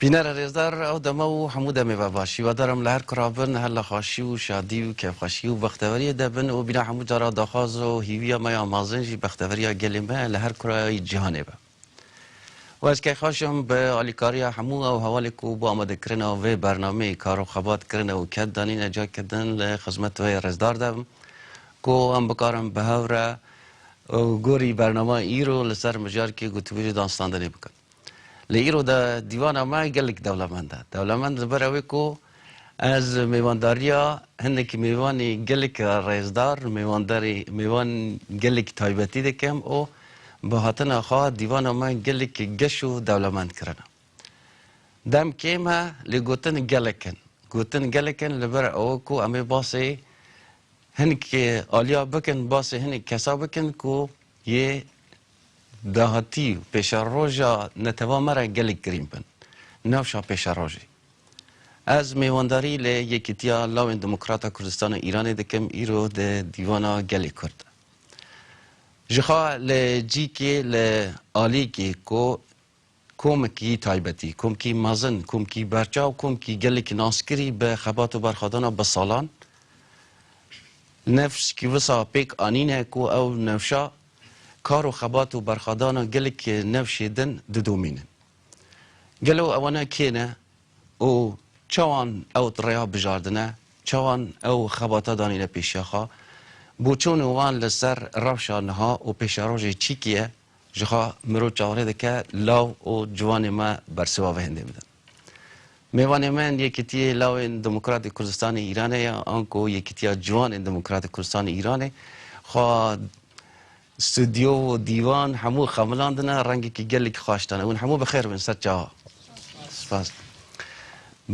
بینر رزدار او دمو حمود میوه باشی و دارم لهر کرابن هلا خاشی و شادی و کیف خاشی و بختوری دبن و بینا حمود جارا داخاز و هیویا مایا مازن جی بختوری گلمه لهر کرای جهانه با و از که خاشم به آلیکاریا حمو او حوالکو با آماده کرن و برنامه کار و خبات کرن و کد دانین اجا کدن لخدمت و رزدار دم کو ام بکارم به هوره و گوری برنامه ایرو لسر مجار که گوتویری دانستاندنی بکن لیرو دا دیوان ما گلک دولمند برای کو از میوانداریا هنک میوانی گلک رزدار میوان گلک تایبتی دکم او به هاتن خواه دیوان ما گلک گشو دولمند کرنا دم کیما لگوتن گلکن لبر او کو امی باسی هنک آلیا بکن باسی هنک کسا بکن کو یه دهاتی پیش روزا نتوا مرا گلک گریم بن نوشا پیش روزی از میوانداری ل یکیتیا لاوین دموکراتا کردستان ایران دکم ایرو د دیوانا گلک کرد جخا ل جی کی ل آلی کی کو کوم کی تایبتی کوم کی مازن کوم کی برچاو کوم کی گلک ناسکری به خبات و برخادانا بسالان نفس کی وسا پیک آنینه کو او نوشا کار و خبات و برخادانا گلک نفشیدن ددومینن گلو اوانا کینه او چوان او دریا بجاردنه چوان او خباتا دانینه پیشیخا بوچون وان لسر روشانها و پیشاروژ چیکیه جخا مرو چاوره دکه لاو و جوان ما برسوا وهنده بدن میوان من یکیتی لاوین دموکرات کردستان ایرانه یا آنکو یکیتی جوان دموکرات کردستان ایرانه خواه استودیو و دیوان همو خملاندنا رنگی که گلک خواشتانه اون همو بخیر بن سر جاها سپاس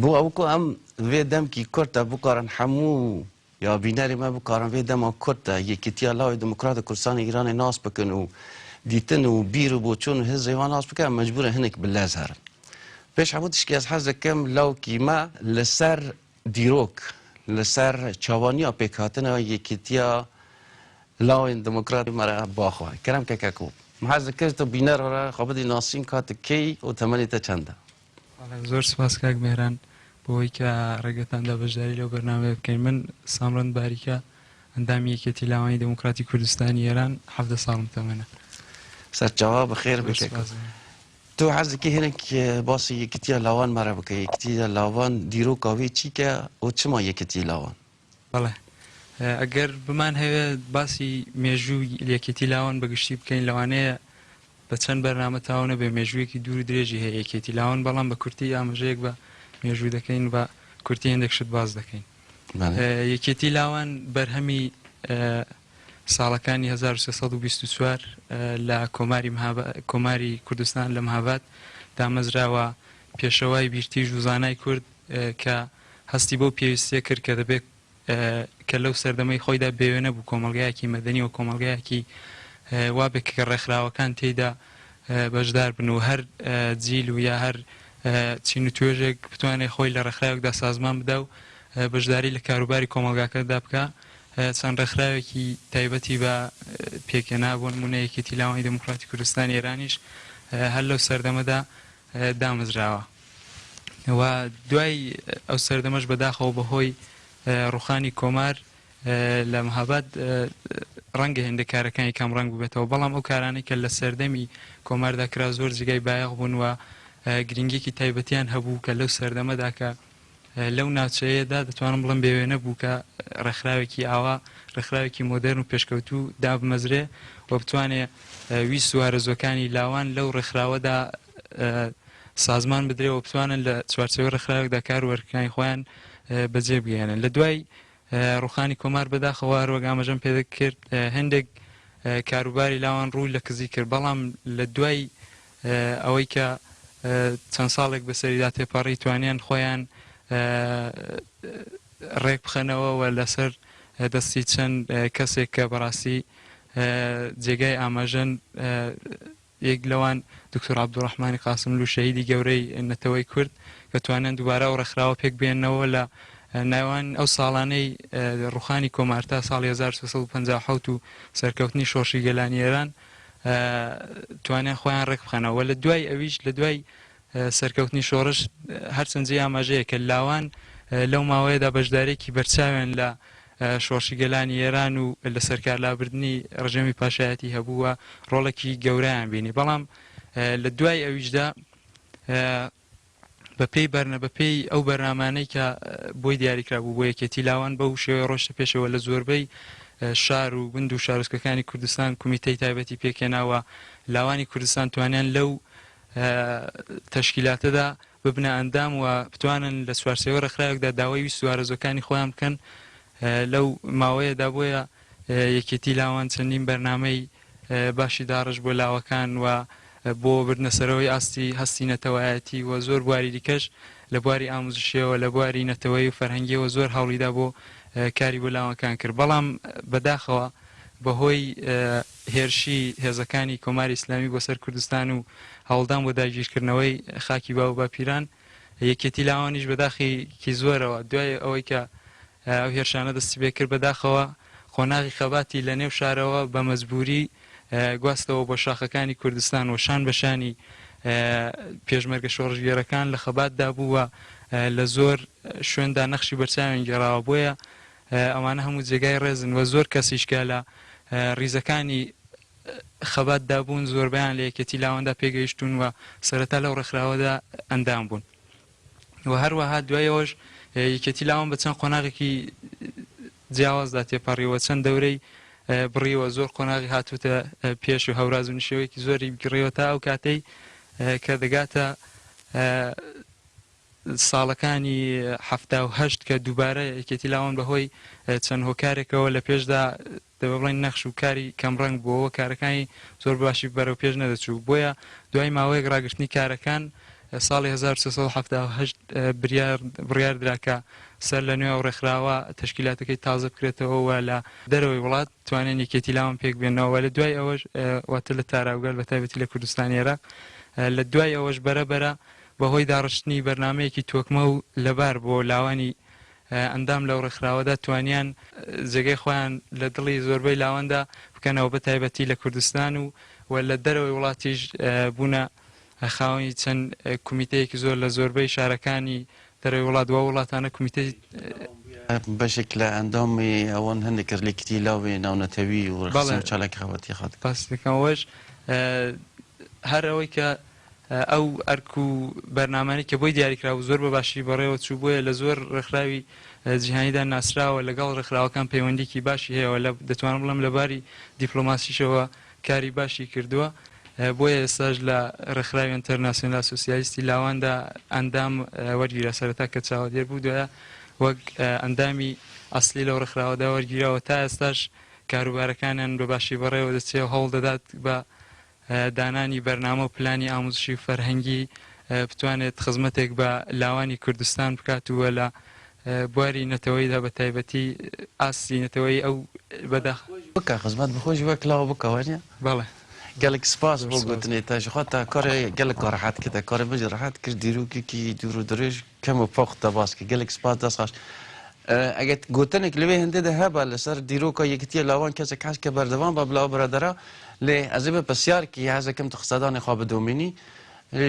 بو اوکو ام وی دم کی کرتا بکارن همو یا بیناری ما بکارن وی دم کرتا یکیتی لاوی دموکرات کردستان ایران ناس بکن و دیتن و بیر و بوچون و هز ایوان ناس بکن مجبور هنک بالله زهرن پیش حبودش که از حز کم لاو کی ما لسر دیروک لسر چوانی ها پیکاتن یکیتی لاوین دموکرات مرا باخواه کرم که ککو محض کرد تو بینر را خوابدی ناسین کات کی و تمنی تا چنده زۆر سپاس کاک مێران بۆی کە ڕێگەتاندا بەشداری لەو بەرنامەیە بکەین من سامڕەند باریکە ئەندامی یەکێتی لاوانی دموکراتی کوردستانی ئێران 17 ساڵم تەمەنە سر جواب خیر بکەکو تو حز کی هنک باسی یکیتی لاوان مرا بکە یکیتی لاوان دیرو کاوی چی که و چما یکیتی لاوان بەڵێ ئەگەر بمان هەوێ باسی مێژووی یەکێتی لاوان بەگشتی بکەین لەوانەیە بە چەند بەرنامە تاوانە بێ مێژوویەکی دوور و درێژی هەیە یەکێتی لاوان بەڵام بە کورتی ئاماژەیەک بە مێژوو دەکەین بە کورتی هەندێک شت باز دەکەین یەکێتی لاوان بەرهەمی ساڵەکانی 1324 لە کۆماری کوردستان لە مەهاباد دامەزراوە پێشەوای بیرتیژ و زانای کورد کە هەستی بۆ پێویستیە کرد کە دەبێت کە لەو سەردەمەی خۆیدا بێوێنە بوو کۆمەڵگایەکی مەدەنی و کۆمەڵگایەکی وا بێت کە ڕێکخراوەکان تێیدا بەشدار بن و هەر جیل و یا هەر چین و توێژێک بتوانێت خۆی لە ڕێکخراوێکدا سازمان بدە و بەشداری لە کاروباری کۆمەڵگاکەدا بکە چەند ڕێکخراوێکی تایبەتی بە پێکێنا بۆ نمونە یەکێتی لاوانی دموکراتی کوردستانی ئێرانیش هەر لەو سەردەمەدا دامەزراوە و دوای ئەو سەردەمەش بەداخەوە بەهۆی ڕوخانی کۆمار لە مەهاباد ڕەنگە هێندە کارەکانی کەم ڕەنگ ببێتەوە بەڵام ئەو کارانەی کە لە سەردەمی کۆماردا کرا زۆر جگای بایەق بوون و گرنگێکی تایبەتیان هەبوو کە لەو سەردەمەدا کە لەو ناوچەیەدا دەتوانم بڵم بێوێنە بوو کە ڕێکخراوێکی ئاوا ڕێکخراوێکی مۆدەرن و پێشکەوتوو دابمەزرێ و بتوانێت ویست و ئارەزوەکانی لاوان لەو ڕێکخراوەدا سازمان بدرێ و بتوانن لە چوارچێوەی ڕێکخراوێکدا کار وەرگەکانی خۆیان بەجێ بگەێنن لە دوای ڕوخانی کۆمار بەداخەوە هەروەک ئاماژەم پێ کرد هەندێک کاروباری لاوان ڕووی لە کزی کرد بەڵام لە دوای ئەوەی کە چەند ساڵێک بەسەریدا تێپەڕی توانیان خۆیان ڕێک بخەنەوە لەسەر دەستی چەند کەسێک کە بەڕاستی جێگای ئاماژەن یەک لەوان دکتۆر عەبدوڕەحمانی قاسملو شەهیدی گەورەی نەتەوەی کورد کە توانن دووبارە ئەو ڕێکخراوە پێک بێنەوە لە ناوان ئەو ساڵانەی ڕوخانی کۆمارتا ساڵی 1950 و سەرکەوتنی شۆڕشی گەلانیێران توانیان خۆیان ڕێک بخەنەوە لە دوای ئەویش لە دوای سەرکەوتنی شۆڕش هەرچەند جێ ئاماژەیە کە لاوان لەو ماوەیەدا بەشدارێکی بەرچاوێن لە شۆڕشی گەلانی ئێران و لە سەرکارلابردنی ڕژێمی پاشایەتی هەبووە ڕۆڵێکی گەورەیان بینی بەڵام لە دوای ئەویشدا بەپێی ئەو بەرنامانەی کە بۆی دیاریکرا بوو بۆ یەکێتی لاوان بەو شێوەیە ڕۆشتە پێشەوە لە زۆربەی شار و گوند و شارۆچکەکانی کوردستان کومیتەی تایبەتی پێکێناوە لاوانی کوردستان توانیان لەو تەشکیلاتەدا ببنە ئەندام و بتوانن لە سوارچێوە ڕێکخراوێکدا داوای وی سوارەزۆکانی خۆیان بکەن لەو ماوەیەدا بۆیە یەکێتی لاوان چەندین بەرنامەی باشی داڕش بۆ لاوەکان و بۆ بردنەسەرەوەی ئاستی هەستی نەتەوایەتی و زۆر بواری دیکەش لە بواری ئاموزشیەوە لە بواری نەتەوەی و فەرهەنگیەوە زۆر هەوڵیدا بۆ کاری بۆ لاوەکان کرد بەڵام بەداخەوە بەهۆی هێرشی هێزەکانی کۆماری ئیسلامی بۆ سەر کوردستان و هەوڵدان بۆ داگیرکردنەوەی خاکی باو باپیران یەکێتی لاوانیش بەداخێکی زۆرەوە دوای ئەوەی کە ئەو هێرشانە دەستی پێ کرد بەداخەوە خۆناغی خەباتی لە نێو شارەوە بە مەزبوری گواستەوە بۆ شاخەکانی کوردستان و شان بەشانی پێشمەرگە شۆڕژگێرەکان لە خەباتدا بووە لە زۆر شوێندا نەخشی بەرچاوێن گەڕاوە بۆیە ئەوانە هەموو جێگای ڕێزن و زۆر کەسیشکە لە ریزەکانی خەباتدا بوون زۆربیان لە یەکێتی لاواندا پێگەیشتون و سەرەتا لەو ڕێکخراوەدا ئەندام بوون و هەروەها دوایەوەش یەکێتی لاوان بە چەند قۆناغێکی جیاوازدا تێپەڕیەوە چەند دەورەی بڕیوە زۆر قۆناغی هاتوتە پێش و هەوراز و نشێوەیەکی زۆری بگڕیەوە تا ئەو کاتەی کە دەگاتە ساڵەکانی 1970 کە دووبارە یەکێتی لاوان بەهۆی چەند هۆکارێکەوە لە پێشدا دەبێ بڵێن نەخش و کاری کەمڕەنگ بووەوە کارەکانی زۆر باشی بەرەو پێش نەدەچوو بۆیە دوای ماوەیەک ڕاگررتنی کارەکان ساڵی 1970 بڕیار دراکە سەر لە نوێ و ڕێکخراوە تەشکیلاتەکەی تازە بکرێتەوە لە دەرەوەی وڵات توانێن یەکێتی لاوان پێک بێنەوە لە دوای ئەوەش واتە لە تاراوگەل بە تایبەتی لە کوردستانی عێراق لە دوای ئەوەش بەرەبەرە بەهۆی داڕشتنی بەرنمەیەکی تۆکمە و لەبار بۆ لاوانی ئەندام لەو ڕێکخراوەدا توانیان جێگەی خۆیان لە دڵی زۆربەی لاواندا بکەنەوە بە تایبەتی لە کوردستان و لە دەرەوەی وڵاتیش بوونە خاوەنی چەند کومیتەیەکی زۆر لە زۆربەی شارەکانی دەرەوەی وڵات و وڵاتانە کومیتەی بەشێک لە ئەندامی ئەوەن هەندێک کرد لێکتی لاوێ ناونەتەوی و چالاکی خەبەتی خات پاس دەکەمەوەش هەر ئەوەی کە ئەو ئەرک و بەرنامانی کە بۆی دیاریکرا و زۆر بە باشی بەڕێوە چوو بۆیە لە زۆر ڕێکخراوی جیهانیدا ناسراوە لەگەڵ ڕێکخراوەکان پەیوەندیکی باشی هەیەەوە لە دەتوانم بڵم لەباری دیپلۆماسیشەوە کاری باشی کردووە بۆیە ئێستاش لە ڕێکخراوی ئینتەرناسیۆنال سۆسیالیستی لاواندا ئەندام وەرگیرە سەرەتا کە چاوەدێر بوو دوایە وەک ئەندامی ئەسلی لەو ڕێکخراوەدا وەرگیرەوە تا ئێستاش کاروبارەکانیان بە باشی بەڕێوە دەچێت هەوڵ دەدات بە دانانی بەرنامە و پلانی ئاموزشی و فەرهەنگی بتوانێت خزمەتێک بە لاوانی کوردستان بکات وە لە بواری نەتەوەیدا بە تایبەتی ئاستی نەتەوەی ئەو بەداخ بکە خزمەت بخۆشی وەکلاوە بکەوەنیە بەڵێ gelek spas bol gotine ta ji xwe ta karê gelek rahat kir te karê min jî rahat kir dîrokekî dûr û dirêj kem û pox te bas kir gelek spas dest xweş eget gotinek li wê hindê de hebe li ser dîroka yekitiya lawan kesek hezke berdevan ba bila biradera lê ez ê bi pisyarkî hezekim tu xsedanê xwe bidomînî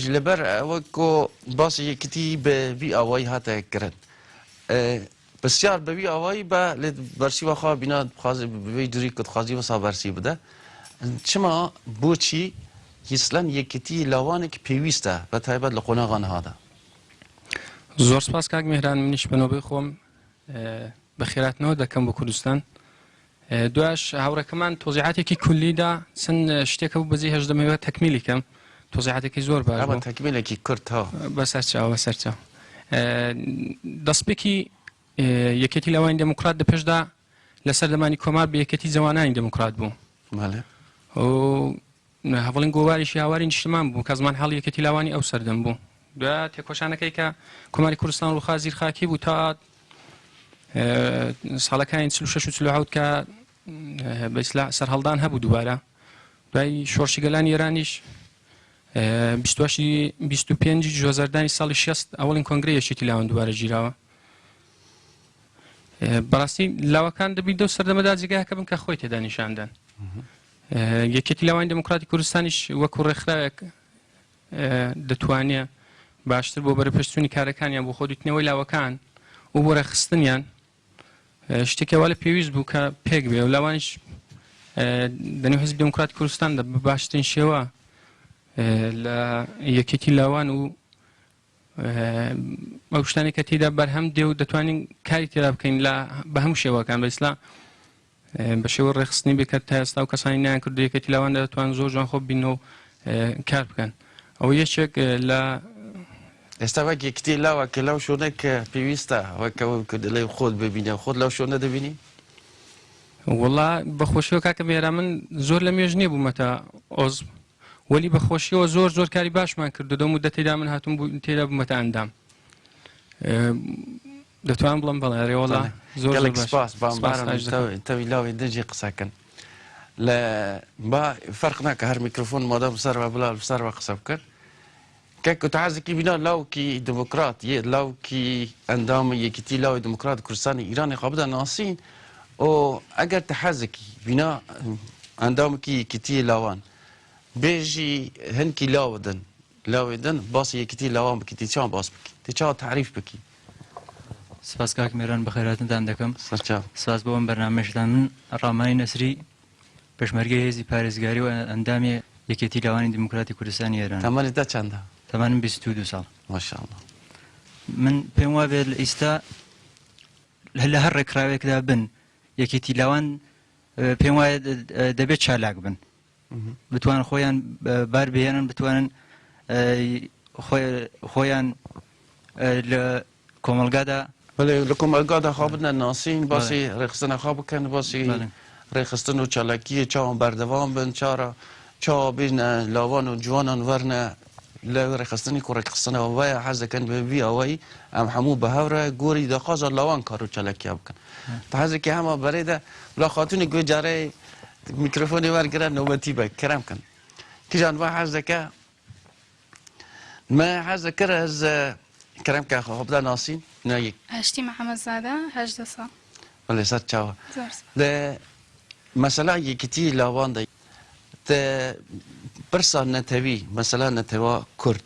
ji li ber ew ku basê yekitî bi vî awayî hate kirin pisyar bi vî awayî be lê bersîva xwe bîna bi vê durî ku dixwazî wisa bersî bide çima boçî hîslan yekitî lawanek pêwîst e bi taybet li qonaxan hada زۆر سپاس کاک میهران منیش بنەوەی خۆم بەخێراتنەوە دەکەم بۆ کوردستان دوایش هاوڕێکەمان تۆزیعاتێکی کولیدا چەند شتێکە بوو بەجێ هێشتدەمەوە تەکمیلی کەم تۆزیعاتێکی زۆر باش ئەمە تەکمیلێکی کورت ها بەسەرچاو بەسەرچاو دەستپێکی یەکێتی لاوانی دموکرات لە پێشدا لە سەردەمانی کۆمار بە یەکێتی جوانانی دموکرات بوو هەوڵین گۆواریشی هاواری نیشتمان بوو کە زمان هەڵ یەکێتی لاوانی ئەو سەردەم بوو دوای تێکۆشانەکەی کە کۆماری کوردستان ڕووخا زیرخاکی بوو تا ساڵەکانی 46 و 47 کە بەئیسلاح سەرهەڵدان هەبوو دووبارە دوای شۆڕشی گەلانی ئێرانیش 25 ژۆزەردانی ساڵی 60 ئەوڵین کۆنگرەیەکی لاوان دووبارە گیراوە بەڕاستی لاوەکان دەبی دە سەردەمەدا جێگایەکە بن کە خۆی تێدا نیشاندان یەکێتی لاوانی دموکراتی کوردستانیش وەکو ڕێکخراوێک دەتوانێت باشتر بۆ بەرەپشتوونی کارەکانیان بۆ خۆدوتنەوەی لاوەکان و بۆ ڕێخستنیان شتێکەوە لە پێویست بوو کە پێک بێ و لاوانیش دەنێو حیزبی دموکراتی کوردستاندا بە باشترین شێوە لە یەکێتی لاوان و ئەو شتانی کە تێدا بەرهەم دێ و دەتوانین کاری تێدا بکەین بە هەموو شێوەکان بەئیسلا بە شێوە ڕێخستنی بکات تا ئێستا و کەسانی نیان کردو یەکێتی لاواندا دەتوان زۆر جوان خۆ بینەوە کار بکەن ئەو یەکێک لە ئێستا وەک یەکێتی لاوە کە لەو شوێنە کە پێویستە وەکەوە کە دەڵێ خۆت ببینە خۆت لەو شوێنە دەبینی وڵا بەخۆشیەوە کاکە بێرا من زۆر لە مێژ نییە بوومەتە ئۆزم وەلی بەخۆشیەوە زۆر کاری باشمان کرد دەم و دەتێدا من هاتووم بوو تێدا بوومەتە ئەندام دەتوان بڵم بەڵێ ڕێوەڵا زۆر سپاس تەوی لاوی دەجێ قسەکەن لە با فەرق ناکە هەر میکرۆفۆن مادام سەرەوە بڵا سەرەوە قسە بکەن کەک تحازێکی بینا لاوکی دموکرات لاوکی ئەندامی یەکێتی لاوی دموکرات کوردستانی ئیرانی خابدا ناسین و ئەگەر تحازێکی بینا ئەندامێکی یەکێتی لاوان بێژی هەنکی لاوێدن باسی یەکێتی لاوان بکەی تێچان باس بکەی تێچاو تعریف بکەی سپاس کاک میران بەخێراتتان دەکەم سەرچاو سپاس بۆ ئەم بەرنامەشتان من ڕامانی نەسری پێشمەرگەی هێزی پارێزگاری و ئەندامی یەکێتی لاوانی دموکراتی کوردستانی ئێران تەمەنی تا چەندە تەمەنم 22 ساڵ ماشاءالله من پێم وابێت لە ئێستا لە هەر ڕێکخراوێکدا بن یەکێتی لاوان پێم وایە دەبێت چالاک بن بتوان خۆیان بار بهێنن بتوانن خۆیان لە کۆمەلگادا لە کۆمەلگادا خوا بدنە ناسین باسی ڕێخستنە خوا بکەن باسی ڕێخستن و چالاکیە چاوان بەردەوام بن چاوا بێنە لاوان و جوانان وەرنە لە ڕێخستنی و ڕێخستنەوە وایە حەز دەکەن بەبی ئەوەی ئەم هەموو بە هەورە گۆری داخوازە لاوان کار و چالاکیا بکەن تا حەزێکی هەمە بەرێدا لا خاتونی گوێ جارەی میکرۆفۆنی وەرگرە نۆبەتی بە کەرەم کەن کیژان وا حەز دەکە ما حەز دەکرد ئەز کەرەم کە خۆبدا ناسین نایک هەشتی محەممەد زادە 18 ساڵ بەڵێ سەر چاوە لە مەسەلا یەکێتی لاواندا پرسا نەتەوی مەسەلا نەتەوا کورد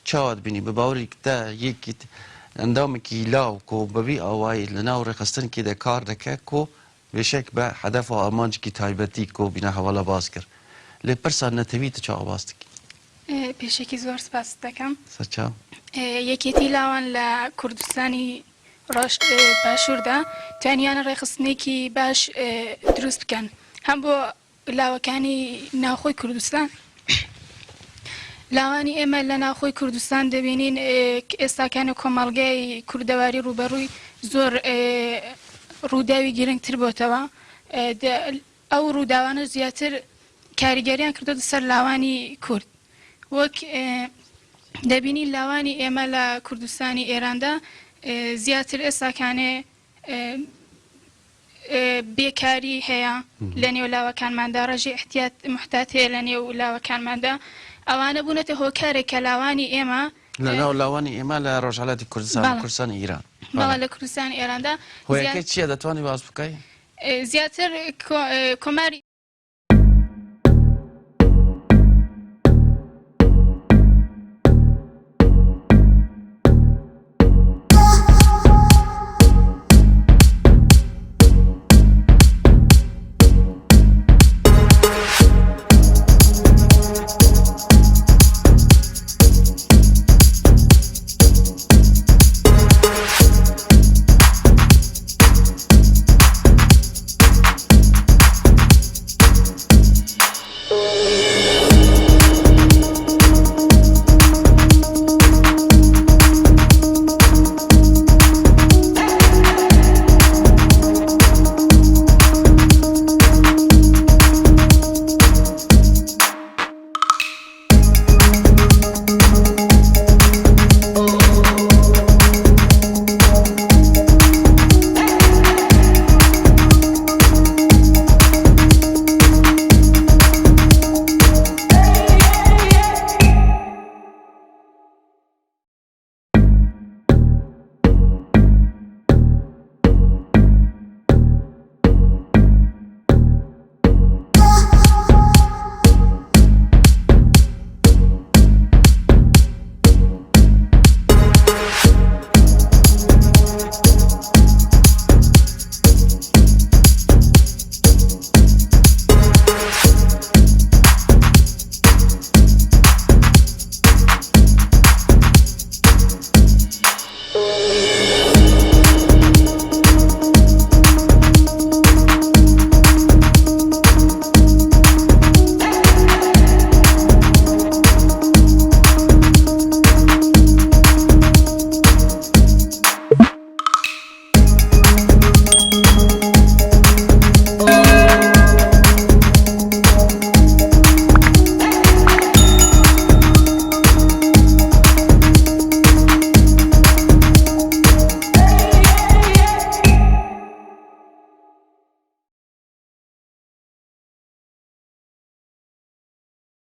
چاوات بینی بە باوری تا یەکیت ئەندامێکی لاو کۆ بەبی ئاوایی لە ناو ڕێخستنکیدا کار دەکە کۆ بێشێک بە هەدەف و ئامانجێکی تایبەتی کۆ بینە هەواڵە باز کرد لێ پرسا نەتەوی تو چاوە باز دەکەی پێشێکی زۆر سپاس دەکەم سەرچاو یەکێتی لاوان لە کوردستانی باشووردا توانیانە ڕێخستنێکی باش دروست بکەن هەم بۆ لاوەکانی ناوخۆی کوردستان لاوانی ئێمە لە ناوخۆی کوردستان دەبینین ئێستاکانی کۆمەڵگەی کوردەواری ڕوبەڕووی زۆر ڕووداوی گرنگتر بۆتەوە ئەو ڕووداوانە زیاتر کاریگەریان کردو سەر لاوانی کورد وەک دەبینی لاوانی ئێمە لە کوردستانی ئێراندا زیاتر ئێستاکانێ بێکاری هەیە لە نێو لاوەکانماندا ڕێژی احتیاط محتات هەیە لە نێو لاوەکانماندا ئەوانە بوونەتە هۆکارێک کە لاوانی ئێمە لە ناو لاوانی ئێمە لە ڕۆژهەڵاتی کوردستانی ئیران بەڵێ لە کوردستانی ئێراندا هۆیەکەی چییە دەتوانانی باز بکەی زیاتر کۆماری